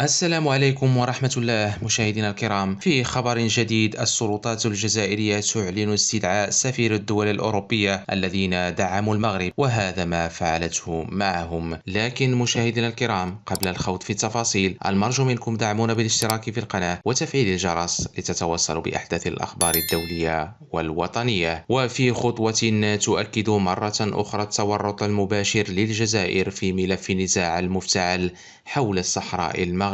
السلام عليكم ورحمة الله مشاهدينا الكرام. في خبر جديد، السلطات الجزائرية تعلن استدعاء سفير الدول الأوروبية الذين دعموا المغرب، وهذا ما فعلته معهم. لكن مشاهدينا الكرام، قبل الخوض في التفاصيل، المرجو منكم دعمونا بالاشتراك في القناة وتفعيل الجرس لتتوصلوا بأحدث الأخبار الدولية والوطنية. وفي خطوة تؤكد مرة أخرى التورط المباشر للجزائر في ملف النزاع المفتعل حول الصحراء المغربية.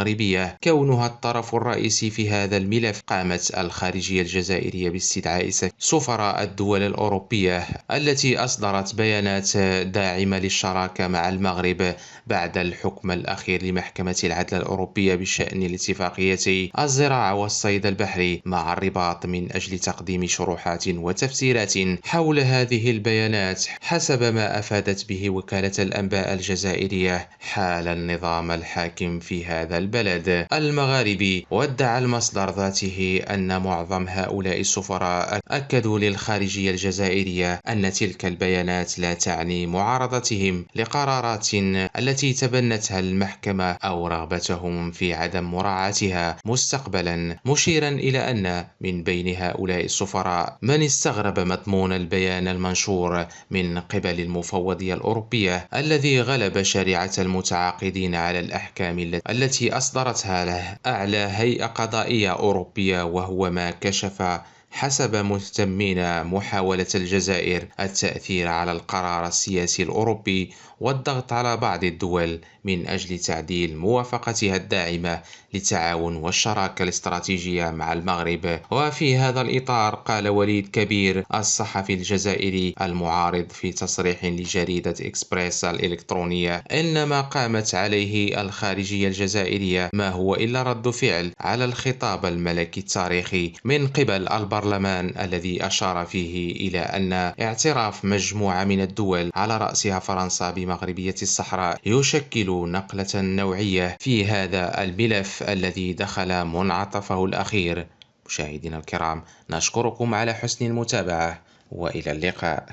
كونها الطرف الرئيسي في هذا الملف، قامت الخارجية الجزائرية باستدعاء سفراء الدول الأوروبية التي أصدرت بيانات داعمة للشراكة مع المغرب بعد الحكم الأخير لمحكمة العدل الأوروبية بشأن الاتفاقية الزراعة والصيد البحري مع الرباط، من أجل تقديم شروحات وتفسيرات حول هذه البيانات حسب ما أفادت به وكالة الأنباء الجزائرية حال النظام الحاكم في هذا البلد المغاربي. وادعى المصدر ذاته أن معظم هؤلاء السفراء أكدوا للخارجية الجزائرية أن تلك البيانات لا تعني معارضتهم لقرارات التي تبنتها المحكمة أو رغبتهم في عدم مراعاتها مستقبلا، مشيرا إلى أن من بين هؤلاء السفراء من استغرب مضمون البيان المنشور من قبل المفوضية الأوروبية الذي غلب شريعة المتعاقدين على الأحكام التي أصدرتها له أعلى هيئة قضائية أوروبية، وهو ما كشف حسب مهتمين محاولة الجزائر التأثير على القرار السياسي الأوروبي والضغط على بعض الدول من أجل تعديل موافقتها الداعمة للتعاون والشراكة الاستراتيجية مع المغرب. وفي هذا الإطار، قال وليد كبير الصحفي الجزائري المعارض في تصريح لجريدة إكسبريس الإلكترونية إن ما قامت عليه الخارجية الجزائرية ما هو إلا رد فعل على الخطاب الملكي التاريخي من قبل البرلمان، الذي أشار فيه إلى أن اعتراف مجموعة من الدول على رأسها فرنسا بمغربية الصحراء يشكل نقلة نوعية في هذا الملف الذي دخل منعطفه الأخير. مشاهدينا الكرام، نشكركم على حسن المتابعة، وإلى اللقاء.